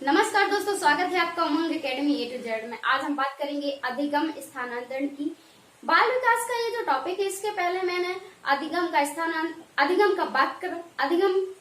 नमस्कार दोस्तों, स्वागत है आपका उमंग एकेडमी ए टू जेड में। आज हम बात करेंगे अधिगम स्थानांतरण की। बाल विकास का ये जो टॉपिक है, इसके पहले मैंने अधिगम का अधिगम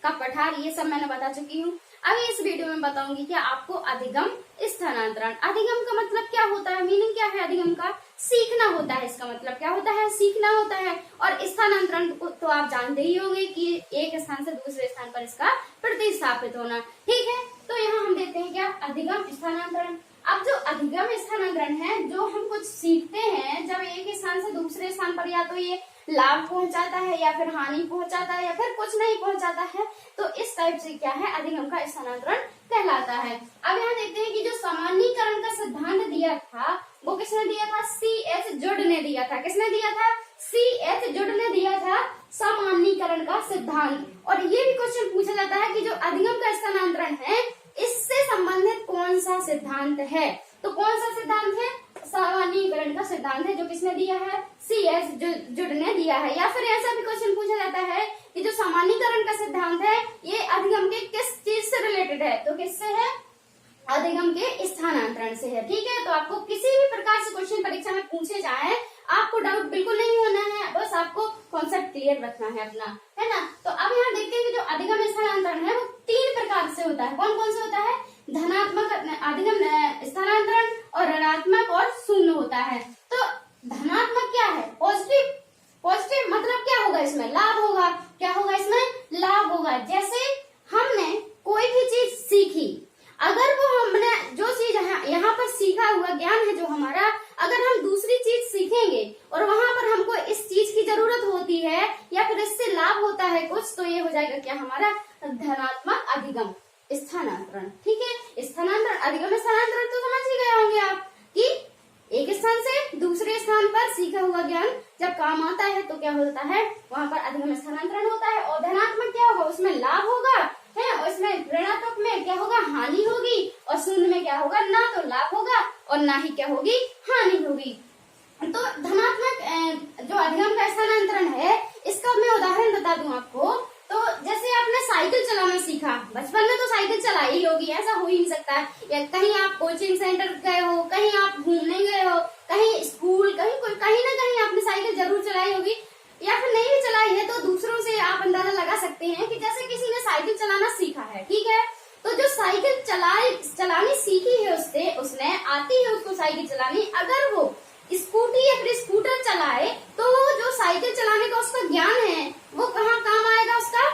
का पठार ये सब मैंने बता चुकी हूँ। अभी इस वीडियो में बताऊंगी कि आपको अधिगम स्थानांतरण, अधिगम का मतलब क्या होता है, मीनिंग क्या है अधिगम का। सीखना होता है, इसका मतलब क्या होता है, सीखना होता है। और स्थानांतरण तो आप जानते ही होंगे कि एक स्थान से दूसरे स्थान पर इसका प्रतिस्थापित होना। ठीक है, तो यहाँ हम देखते हैं क्या अधिगम स्थानांतरण। अब जो अधिगम स्थानांतरण है, जो हम कुछ सीखते हैं जब एक स्थान से दूसरे स्थान पर, या तो ये लाभ पहुंचाता है या फिर हानि पहुंचाता है या फिर कुछ नहीं पहुंचाता है, तो इस टाइप से क्या है अधिगम का स्थानांतरण कहलाता है। अब यहाँ देखते हैं कि जो सामान्यीकरण का सिद्धांत दिया था वो किसने दिया था, C.H. जुड ने दिया था। किसने दिया था, C.H. जुड ने दिया था सामान्यीकरण का सिद्धांत। और ये भी क्वेश्चन पूछा जाता है कि जो अधिगम का स्थानांतरण है इससे संबंधित कौन सा सिद्धांत है। तो कौन सा सिद्धांत है, सामान्यीकरण का सिद्धांत है, जो किसने दिया है, C.H. जुड ने दिया है। या फिर ऐसा भी क्वेश्चन पूछा जाता है कि जो सामान्यीकरण का सिद्धांत है ये अधिगम के किस चीज से रिलेटेड है, तो किससे है, अधिगम के स्थानांतरण से है। ठीक है, तो आपको किसी भी प्रकार से क्वेश्चन परीक्षा में पूछे जाए, आपको डाउट बिल्कुल नहीं होना है, बस आपको कॉन्सेप्ट क्लियर रखना है अपना, है ना। तो अब यहाँ देखते हैं कि जो अधिगम स्थानांतरण है वो 3 प्रकार से होता है। कौन कौन से होता है, धनात्मक अधिगम स्थानांतरण और ऋणात्मक और शून्य होता है। तो धनात्मक क्या है, पॉजिटिव। पॉजिटिव मतलब क्या होगा, इसमें लाभ होगा। क्या होगा, इसमें लाभ होगा। जैसे हमने कोई भी चीज सीखी, अगर वो हमने जो चीज यहाँ पर सीखा हुआ ज्ञान है जो हमारा, अगर हम दूसरी चीज सीखेंगे और वहां पर हमको इस चीज की जरूरत होती है या फिर इससे लाभ होता है कुछ, तो ये हो जाएगा क्या, हमारा धनात्मक अधिगम स्थानांतरण। ठीक है, स्थानांतरण, अधिगम स्थानांतरण तो समझ ही गए होंगे आप कि एक स्थान से दूसरे स्थान पर सीखा हुआ ज्ञान जब काम आता है तो क्या होता है, वहां पर अधिगम स्थानांतरण होता है। और धनात्मक क्या होगा, उसमें लाभ होगा है, और इसमें ऋणात्मक में क्या होगा, हानि होगी। और शून्य में क्या होगा, ना तो लाभ होगा और ना ही क्या होगी, हानि होगी। तो धनात्मक जो अधिगम का स्थानांतरण है, इसका मैं उदाहरण बता दूं आपको। तो जैसे आपने साइकिल चलाना सीखा, बचपन में तो साइकिल चलाई होगी, ऐसा हो ही नहीं सकता है। या कहीं आप कोचिंग सेंटर गए हो, कहीं आप घूमने गए हो, कहीं स्कूल, कहीं ना कहीं आपने साइकिल जरूर चलाई होगी, या फिर नहीं भी चलाई है तो दूसरों से आप अंदाजा लगा सकते हैं कि जैसे किसी ने साइकिल चलाना सीखा है। ठीक है, तो जो साइकिल चलानी सीखी है उसने आती है उसको साइकिल चलानी, अगर वो स्कूटी या फिर स्कूटर चलाए तो वो जो साइकिल चलाने का उसका ज्ञान है वो कहाँ काम आएगा, उसका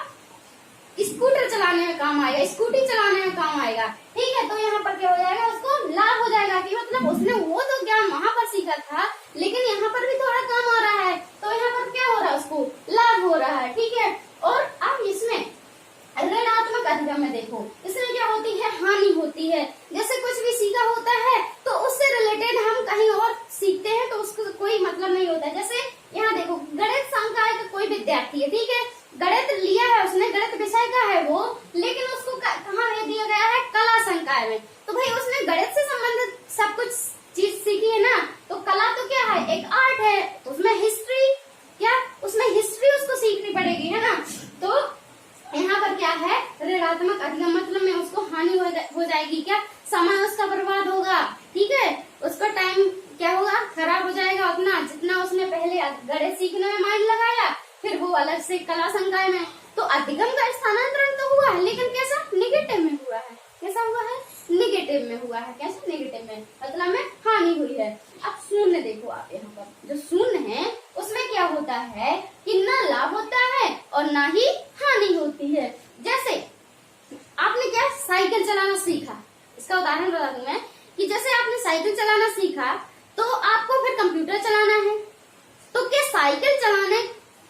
स्कूटर चलाने में काम आएगा, स्कूटी चलाने में काम आएगा। ठीक है, तो यहाँ पर क्या हो जाएगा, उसको लाभ हो जाएगा कि मतलब उसने वो तो ज्ञान वहां पर सीखा था लेकिन यहाँ पर भी थोड़ा काम आ रहा है, तो यहाँ पर क्या हो रहा है, उसको लाभ हो रहा है। ठीक है, और अब इसमें ऋणात्मक अधिगम में देखो, इसमें क्या होती है, हानि होती है। जैसे कुछ भी सीखा होता है तो उससे रिलेटेड हम कहीं और सीखते हैं तो उसको कोई मतलब नहीं होता है। जैसे यहाँ देखो, गणित संकाय का कोई विद्यार्थी है, ठीक है, गणित लिया है उसने, गणित विषय का है वो, लेकिन उसको कहाँ दे दिया गया है, कला संकाय में। तो भाई उसने गणित से संबंधित सब कुछ चीज सीखी है ना, तो कला तो क्या है, एक आर्ट है, तो उसमें हिस्ट्री, क्या उसमें हिस्ट्री उसको सीखनी पड़ेगी, है ना। तो यहाँ पर क्या है, ऋणात्मक अधिगम मतलब में उसको हानि हो जाएगी, क्या समय उसका बर्बाद होगा। ठीक है, उसका टाइम क्या होगा, खराब हो जाएगा अपना, जितना उसने पहले गणित सीखने में माइंड लगाया फिर वो अलग से कला संकाय में। तो अधिगम का स्थानांतरण तो हुआ है लेकिन कैसा, नेगेटिव में हुआ है। कैसा हुआ है, नेगेटिव में हुआ है। कैसे नेगेटिव में, मतलब में हानि हुई है। अब शून्य देखो आप, यहाँ पर जो शून्य है उसमें क्या होता है कि ना लाभ होता है और ना ही हानि होती है। जैसे आपने क्या साइकिल चलाना सीखा, इसका उदाहरण बता दूं मैं कि जैसे आपने साइकिल चलाना सीखा तो आपको फिर कंप्यूटर चलाना है, तो क्या साइकिल चलाने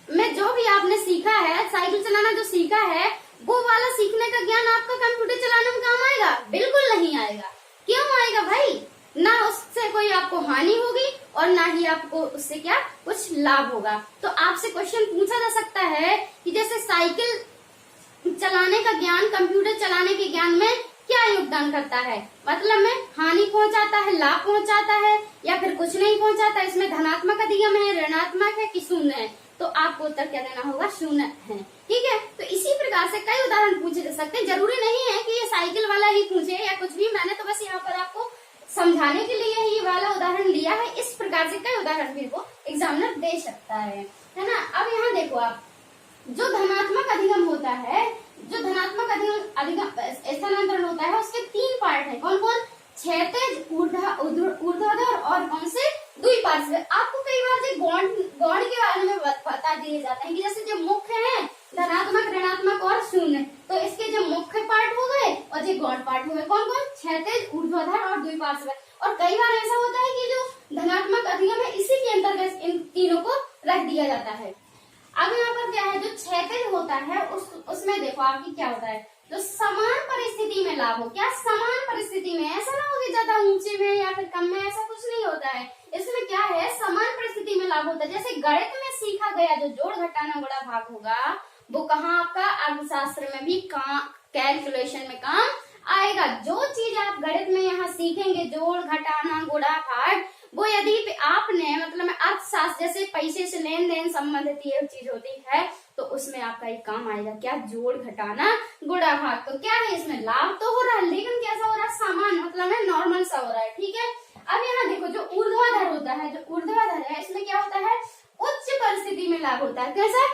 में जो भी आपने सीखा है, साइकिल चलाना जो सीखा है वो वाला सीखने का ज्ञान आपका कंप्यूटर चलाने में काम आएगा? बिल्कुल नहीं आएगा। क्यों आएगा भाई, ना उससे कोई आपको हानि होगी और ना ही आपको उससे क्या कुछ लाभ होगा। तो आपसे क्वेश्चन पूछा जा सकता है कि जैसे साइकिल चलाने का ज्ञान कंप्यूटर चलाने के ज्ञान में क्या योगदान करता है, मतलब में हानि पहुंचाता है, लाभ पहुंचाता है या फिर कुछ नहीं पहुंचाता, इसमें धनात्मक अधिगम है, ऋणात्मक है कि शून्य है। तो आपको उत्तर क्या देना होगा, शून्य है। ठीक है, तो इसी प्रकार से कई उदाहरण पूछे जा सकते हैं। जरूरी नहीं है कि ये साइकिल वाला ही पूछे या कुछ भी, मैंने तो बस यहाँ पर आपको समझाने के लिए ही वाला उदाहरण लिया है। इस प्रकार से कई उदाहरण भी वो एग्जामिनर दे सकता है ना। अब यहाँ देखो आप, जो धनात्मक अधिगम होता है, जो धनात्मक अधिगम स्थानांतरण होता है, उसके 3 पार्ट है। कौन कौन? क्षैतिज, ऊर्ध्वाधर और कौन से? द्विपार्श्व। आपको कई बार गौण के बारे में बता दिए जाते हैं कि जैसे जो मुख्य है धनात्मक, ऋणात्मक और शून्य, तो इसके जो मुख्य पार्ट हो गए और जो गौण पार्ट हो गए। कौन कौन? क्षैतिज, ऊर्ध्वाधर और द्विपार्श्व। और कई बार ऐसा होता है कि जो धनात्मक अधिगम है इसी के अंतर्गत इन तीनों को रख दिया जाता है। अब यहाँ पर क्या है, जो क्षैतिज होता है उसमें देखो आपकी क्या होता है, जो समान परिस्थिति में लाभ हो। क्या समान परिस्थिति में? ऐसा ना हो कि ज्यादा ऊंचे में या फिर कम में, ऐसा कुछ नहीं होता है। इसमें क्या है, समान परिस्थिति में लाभ होता है। जैसे गणित में सीखा गया जो जोड़ घटाना गुणा भाग होगा, वो कहाँ आपका अर्थशास्त्र में भी कैलकुलेशन में काम आएगा। जो चीज आप गणित में यहाँ सीखेंगे, जोड़ घटाना गुणा भाग, वो यदि आपने मतलब अर्थशास्त्र जैसे पैसे से लेन देन संबंधित ये चीज होती है, तो उसमें आपका एक काम आएगा। क्या? जोड़ घटाना गुणा भाग। तो क्या है, इसमें लाभ तो हो रहा है, लेकिन कैसा हो रहा है? सामान मतलब है नॉर्मल सा हो रहा है। ठीक है, अब यहाँ देखो जो ऊर्ध्वाधर होता है, जो ऊर्ध्वाधर है, इसमें क्या होता है, उच्च परिस्थिति में लाभ होता है। कैसा?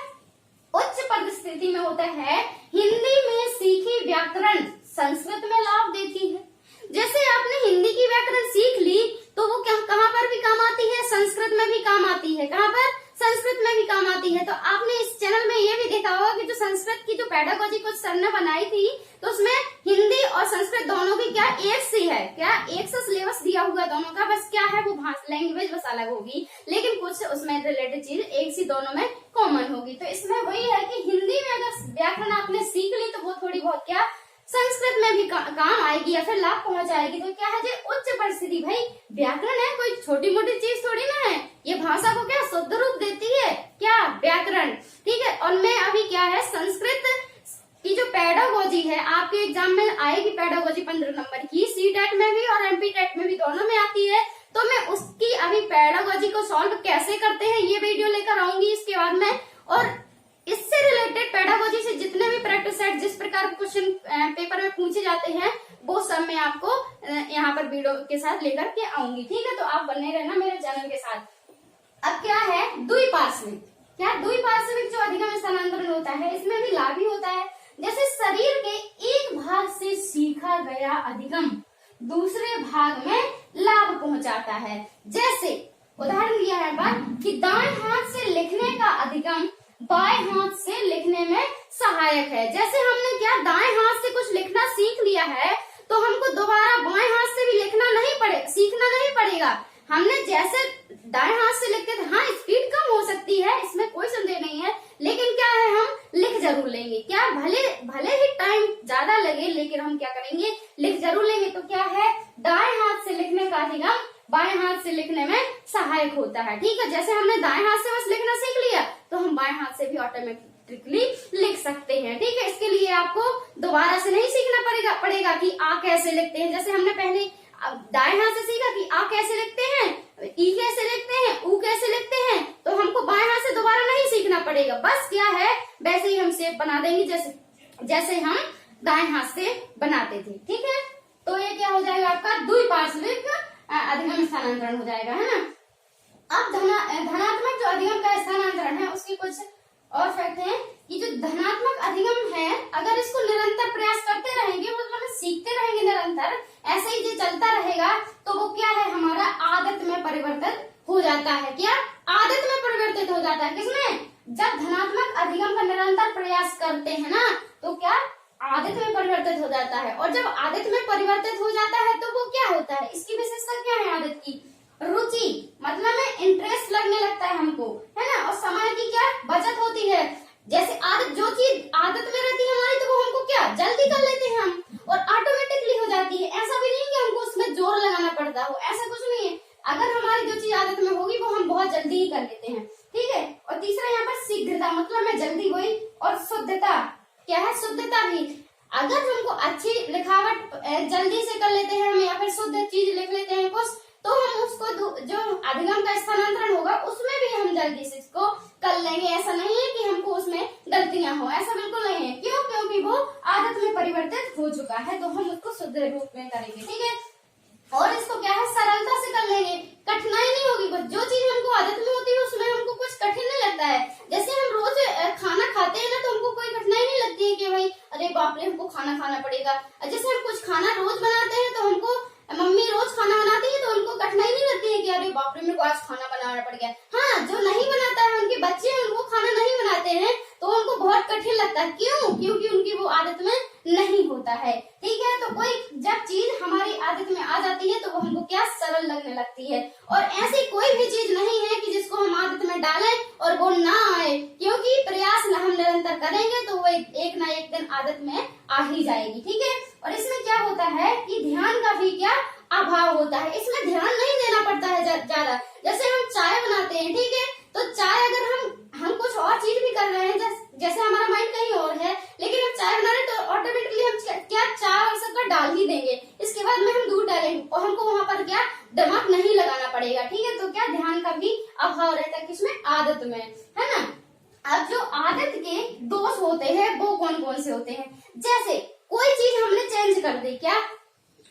उच्च परिस्थिति में होता है। हिंदी में सीखी व्याकरण संस्कृत में लाभ देती है। जैसे आपने हिंदी की व्याकरण सीख ली तो वो कहाँ पर भी काम आती है, संस्कृत में भी काम आती है। कहाँ पर? संस्कृत में भी काम आती है। तो आपने इस चैनल में ये भी देखा होगा कि जो संस्कृत की जो पेडागोजी कुछ सर ने बनाई थी, तो उसमें हिंदी और संस्कृत दोनों की क्या एक सी है, क्या एक सा सिलेबस दिया हुआ दोनों का। बस क्या है, वो लैंग्वेज बस अलग होगी, लेकिन कुछ उसमें रिलेटेड चीज एक सी दोनों में कॉमन होगी। तो इसमें वही है कि हिंदी में अगर व्याकरण आपने सीख ली तो वो थोड़ी बहुत क्या संस्कृत में भी काम आएगी या फिर लाभ पहुंचाएगी। तो क्या है, जो उच्च परिस्थिति, भाई व्याकरण है कोई छोटी मोटी चीज थोड़ी ना है, ये भाषा को क्या शुद्ध रूप देती है, क्या? व्याकरण। ठीक है, और मैं अभी क्या है, संस्कृत की जो पेडागोजी है आपके एग्जाम में आएगी, पेडागोजी 15 नंबर की, सीटेट में भी और एमपीटेट में भी दोनों में आती है। तो मैं उसकी अभी पेडागोजी को सॉल्व कैसे करते हैं ये वीडियो लेकर आऊंगी इसके बाद में। और इससे रिलेटेड पेडागोजी से जितने भी प्रैक्टिस सेट जिस प्रकार के क्वेश्चन पेपर में पूछे जाते हैं, वो सब मैं आपको यहाँ पर वीडियो के साथ लेकर के आऊंगी। ठीक है, तो आप बने रहना मेरे चैनल के साथ। अब क्या है, द्विपार्श्विक। क्या? द्विपार्श्विक जो अधिगम स्थानांतरण होता है, इसमें भी लाभ ही होता है। जैसे शरीर के एक भाग से सीखा गया अधिगम दूसरे भाग में लाभ पहुंचाता है। जैसे उदाहरण दिया है बात कि दाएं हाथ से लिखने का अधिगम बाएं हाथ से लिखने में सहायक है। जैसे हमने क्या दाएं हाथ से कुछ लिखना सीख लिया है, तो हमको दोबारा बाएं हाथ से भी लिखना नहीं पड़ेगा, सीखना नहीं पड़ेगा। हमने जैसे दाएं हाथ से लिखते थे, हाँ स्पीड कम हो सकती है, इसमें कोई संदेह नहीं है, लेकिन क्या है, हम लिख जरूर लेंगे। क्या? भले ही टाइम ज्यादा लगे, लेकिन हम क्या करेंगे, लिख जरूर लेंगे। तो क्या है, दाएं हाथ से लिखने का अधिगम बाएं हाथ से लिखने में सहायक होता है। ठीक है, जैसे हमने दाएं हाथ से बस लिखना सीख लिया, तो हम बाएं हाथ से भी ऑटोमेटिकली लिख सकते हैं। ठीक है, इसके लिए आपको दोबारा से नहीं सीखना पड़ेगा कि आ कैसे लिखते हैं। जैसे हमने पहले दाएं हाथ से सीखा कि आ कैसे लिखते हैं, ई कैसे लिखते हैं, ऊ कैसे लिखते हैं, तो हमको बाएं हाथ से दोबारा नहीं सीखना पड़ेगा। बस क्या है, वैसे ही हम शेप बना देंगे जैसे हम दाएं हाथ से बनाते थे। ठीक है, तो ये क्या हो जाएगा, आपका द्विपार्श्विक अधिगम स्थानांतरण हो जाएगा, है ना। अब धनात्मक जो अधिगम का स्थानांतरण है, उसकी कुछ और फैक्ट है कि जो धनात्मक अधिगम है, अगर इसको निरंतर प्रयास करते रहेंगे, मतलब सीखते रहेंगे निरंतर, ऐसे ही जो चलता रहेगा, तो वो क्या है, हमारा आदत में परिवर्तित हो जाता है। क्या? आदत में परिवर्तित हो जाता है। किसमें? जब धनात्मक अधिगम का निरंतर प्रयास करते हैं ना, तो क्या आदत में परिवर्तित हो जाता है। और जब आदत में परिवर्तित हो जाता है, तो वो क्या होता है, इसकी विशेषता क्या है आदत की? रुचि, मतलब में इंटरेस्ट लगने लगता है हमको, है ना। और समय की क्या बचत होती है। जैसे आदत, जो चीज आदत में रहती है हमारी, तो वो हमको क्या जल्दी कर लेते हैं हम, और ऑटोमेटिकली हो जाती है। ऐसा भी नहीं कि हमको उसमें जोर लगाना पड़ता हो, ऐसा कुछ नहीं है। अगर हमारी जो चीज आदत में होगी, वो हम बहुत जल्दी ही कर लेते हैं। ठीक है, और तीसरा यहाँ पर शीघ्रता, मतलब में जल्दी हुई, और शुद्धता, क्या है, शुद्धता भी। अगर हमको अच्छी लिखावट जल्दी से कर लेते हैं हम, या फिर शुद्ध चीज लिख लेते हैं कुछ, तो हम उसको जो अधिगम का स्थानांतरण होगा, उसमें भी हम जल्दी से इसको कर लेंगे। रूप में करेंगे, ठीक है। और इसको क्या है, सरलता से कर लेंगे, कठिनाई नहीं होगी। बस जो चीज हमको आदत में होती है उसमें हमको कुछ कठिन नहीं लगता है। जैसे हम रोज खाना खाते हैं ना, तो हमको कोई कठिनाई नहीं लगती है कि भाई अरे बाप रे हमको खाना खाना पड़ेगा। जैसे हम कुछ खाना रोज बनाते हैं तो हमको मम्मी रोज खाना बनाती है तो उनको कठिनाई नहीं लगती है कि अरे बाप रे मेरे को आज खाना बनाना पड़ गया। हाँ, जो नहीं बनाता है, उनके बच्चे उनको खाना नहीं बनाते हैं तो उनको बहुत कठिन लगता है। क्यों? क्योंकि उनकी वो आदत में नहीं होता है, ठीक है। तो कोई जब चीज हमारी आदत में आ जाती है तो वो हमको क्या, सरल लगने लगती है। और ऐसी कोई भी चीज नहीं है कि जिसको हम आदत में डालें और वो ना आए, क्योंकि प्रयास हम निरंतर करेंगे तो वो एक ना एक दिन आदत में आ ही जाएगी, ठीक है। और इसमें क्या होता है कि ध्यान का भी क्या, अभाव होता है। इसमें ध्यान नहीं देना पड़ता है ज्यादा। जैसे हम चाय बनाते हैं, ठीक है, तो चाय अगर हम कुछ और चीज भी कर रहे हैं, जैसे हमारा माइंड कहीं और है, लेकिन हम चाय बना रहे हैं तो ऑटोमेटिकली हम क्या, चाय और शक्कर डाल ही देंगे। इसके बाद में हम दूध डालेंगे और हमको वहां पर क्या, दिमाग नहीं लगाना पड़ेगा, ठीक है। तो क्या, ध्यान का भी अभाव रहता है किसमें, आदत में, है ना। अब जो आदत के दोष होते हैं वो कौन कौन से होते हैं? जैसे कोई चीज हमने चेंज कर दी, क्या,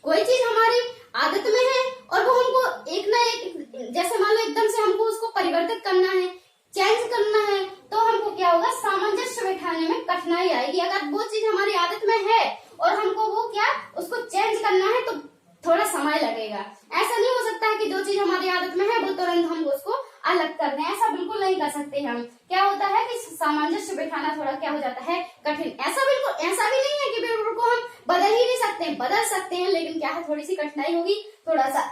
कोई चीज हमारी आदत में है और वो हमको एक ना एक, जैसे मान लो एकदम से हमको उसको परिवर्तित करना है, चेंज करना है, तो हमको क्या होगा, सामंजस्य बैठाने में कठिनाई आएगी। अगर वो चीज हमारी आदत में है और हमको वो क्या, उसको चेंज करना है तो थोड़ा समय लगेगा। ऐसा नहीं हो सकता है कि जो चीज हमारी आदत में है वो तुरंत हम उसको अलग कर दें, ऐसा बिल्कुल नहीं कर सकते हम। क्या होता है कि सामंजस्य बैठाना थोड़ा क्या हो जाता है, कठिन। ऐसा भी नहीं है कि बिल्कुल को हम बदल ही नहीं सकते, बदल सकते हैं, लेकिन क्या है, थोड़ी सी कठिनाई होगी, थोड़ा सा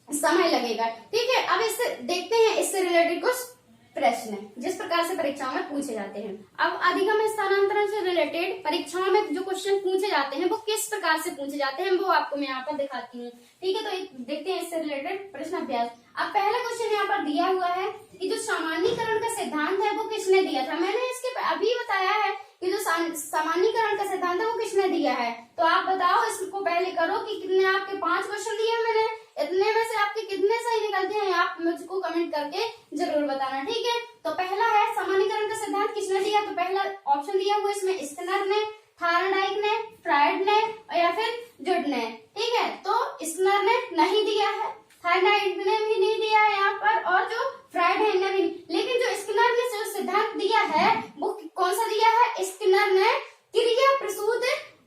समय लगेगा, ठीक है। अब इससे देखते हैं, इससे रिलेटेड कुछ प्रश्न जिस प्रकार से परीक्षाओं में पूछे जाते हैं। अब अधिगम स्थानांतरण से रिलेटेड परीक्षाओं में जो क्वेश्चन पूछे जाते हैं वो किस प्रकार से पूछे जाते हैं वो आपको मैं यहाँ पर दिखाती हूँ, ठीक है। तो देखते हैं इससे रिलेटेड प्रश्न अभ्यास। अब पहला क्वेश्चन यहाँ पर दिया हुआ है कि जो सामान्यीकरण का सिद्धांत है वो किसने दिया था। मैंने इसके अभी बताया है कि जो सामान्यीकरण का सिद्धांत है वो किसने दिया है। तो आप बताओ, इसको पहले करो कि कितने आपके 5 क्वेश्चन दिए मैंने, इतने में से आपके कितने सही निकलते हैं, आप मुझको कमेंट करके जरूर बताना, ठीक है। तो पहला है सामान्यीकरण का सिद्धांत किसने दिया, तो पहला ऑप्शन दिया हुआ इसमें स्किनर ने, थार्नडाइक ने, फ्रायड ने या फिर जुड ने, ठीक है। तो स्किनर ने नहीं दिया है, थार्नडाइक ने भी नहीं दिया है यहाँ पर, और जो फ्रायड है इन्हें भी। लेकिन जो स्किनर ने जो सिद्धांत दिया है वो कौन सा दिया है, स्किनर ने क्रिया प्रसूत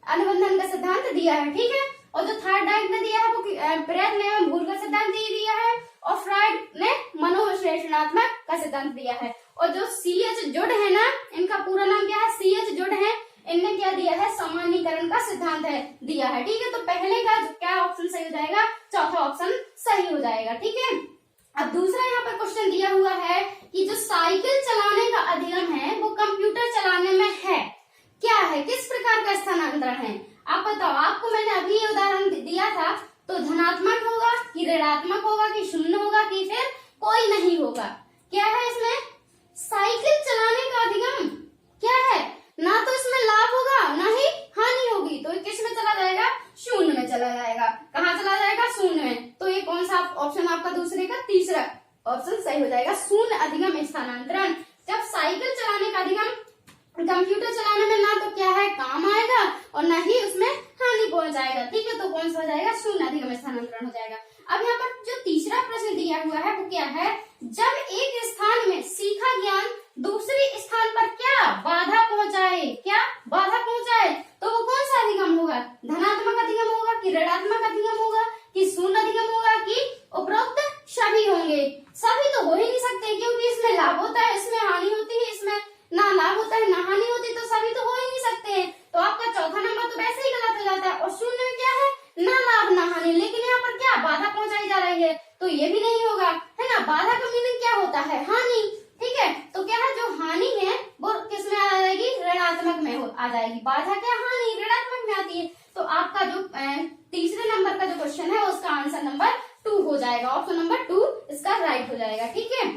अनुबंधन का सिद्धांत दिया है, ठीक है। और जो थार्नडाइक ने दिया है वो ब्रेग ने भूल का सिद्धांत दिया है, और फ्रायड ने मनोविश्लेषणात्मक का सिद्धांत दिया है। और जो CH जुड है ना, इनका पूरा नाम क्या है, CH जुड है, इनने क्या दिया है, सामान्यीकरण का सिद्धांत है दिया है, ठीक है। तो पहले का क्या ऑप्शन सही हो जाएगा, चौथा ऑप्शन सही हो जाएगा, ठीक है। अब दूसरा यहाँ पर क्वेश्चन दिया हुआ है कि जो साइकिल चलाने का अधिगम है वो कंप्यूटर चलाने में है, क्या है, किस प्रकार का स्थानांतरण है। आप बताओ, आपको मैंने अभी ये उदाहरण दिया था, तो धनात्मक होगा कि ऋणात्मक होगा कि शून्य होगा कि फिर कोई नहीं होगा। क्या है इसमें, साइकिल चलाने का अधिगम क्या है, ना तो इसमें लाभ होगा ना ही हानि होगी, तो किस में चला जाएगा, शून्य में चला जाएगा। कहाँ चला जाएगा, शून्य में। तो ये कौन सा ऑप्शन आपका दूसरे का तीसरा ऑप्शन सही हो जाएगा, शून्य अधिगम स्थानांतरण। जब साइकिल चलाने का अधिगम कंप्यूटर चलाने में ना तो क्या है, काम आएगा और ना ही उसमें हानि पहुंचाएगा, ठीक है। तो कौन सा हो जाएगा, शून्य अधिगम स्थानांतरण हो जाएगा। अब यहाँ पर जो तीसरा प्रश्न दिया हुआ है वो क्या है, जब एक स्थान में सीखा ज्ञान दूसरे स्थान पर क्या बाधा पहुंचाए, क्या बाधा पहुंचाए, तो वो कौन सा अधिगम होगा, धनात्मक अधिगम होगा कि ऋणात्मक अधिगम होगा कि शून्य अधिगम होगा कि उपरोक्त सभी होंगे। सभी तो हो ही नहीं सकते, क्योंकि इसमें लाभ होता है, इसमें हानि होती है, इसमें ना लाभ होता है ना हानि होती, तो सभी तो हो ही नहीं सकते हैं। तो आपका चौथा नंबर तो वैसे ही गलत हो जाता है। और शून्य में क्या है, ना लाभ ना हानि, लेकिन यहाँ पर क्या बाधा पहुंचाई जा रही है, तो ये भी नहीं होगा, है ना। बाधा का मीनिंग क्या होता है, हानि, ठीक है। तो क्या है, जो हानि है वो किस में आ जाएगी, ऋणात्मक में आ जाएगी। बाधा क्या, हानि ऋणात्मक में आती है। तो आपका जो तीसरे नंबर का जो क्वेश्चन है उसका आंसर नंबर 2 हो जाएगा, ऑप्शन नंबर 2 इसका राइट हो जाएगा, ठीक है।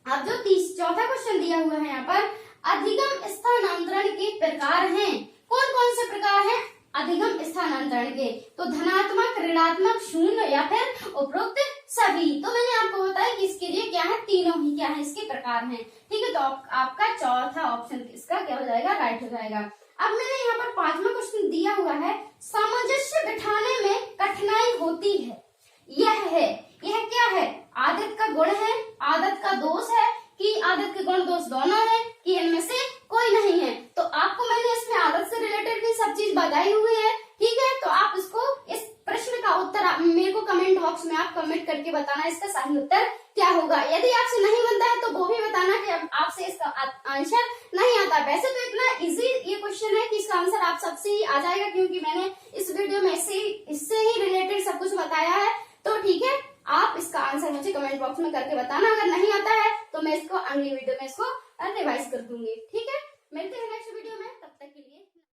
अब जो चौथा क्वेश्चन दिया हुआ है यहाँ पर, अधिगम स्थानांतरण के प्रकार हैं, कौन कौन से प्रकार हैं अधिगम स्थानांतरण के, तो धनात्मक, ऋणात्मक, शून्य या फिर उपरोक्त सभी। तो मैंने आपको बताया कि इसके लिए क्या है, तीनों ही क्या है, इसके प्रकार हैं, ठीक है। तो आपका चौथा ऑप्शन इसका क्या हो जाएगा, राइट हो जाएगा। अब मैंने यहाँ पर 5वां क्वेश्चन दिया हुआ है, सामंजस्य बिठाने में कठिनाई होती है। यह क्या है? आदत का गुण है, आदत का दोष है, कि आदत के गुण दोष दोनों है, कि इनमें से कोई नहीं है। तो आपको मैंने इसमें आदत से रिलेटेड भी सब चीज बताई हुई है, ठीक है। तो आप इसको, इस प्रश्न का उत्तर मेरे को कमेंट बॉक्स में आप कमेंट करके बताना इसका सही उत्तर क्या होगा। यदि आपसे नहीं बनता है तो वो भी बताना कि आपसे इसका आंसर नहीं आता। वैसे तो इतना इजी ये क्वेश्चन है कि इसका आंसर आप सबसे ही आ जाएगा, क्योंकि मैंने इस वीडियो में इससे ही रिलेटेड सब कुछ बताया है। तो ठीक है, आप इसका आंसर मुझे कमेंट बॉक्स में करके बताना। अगर नहीं आता है तो मैं इसको अगली वीडियो में इसको रिवाइज कर दूंगी, ठीक है। मिलते हैं नेक्स्ट वीडियो।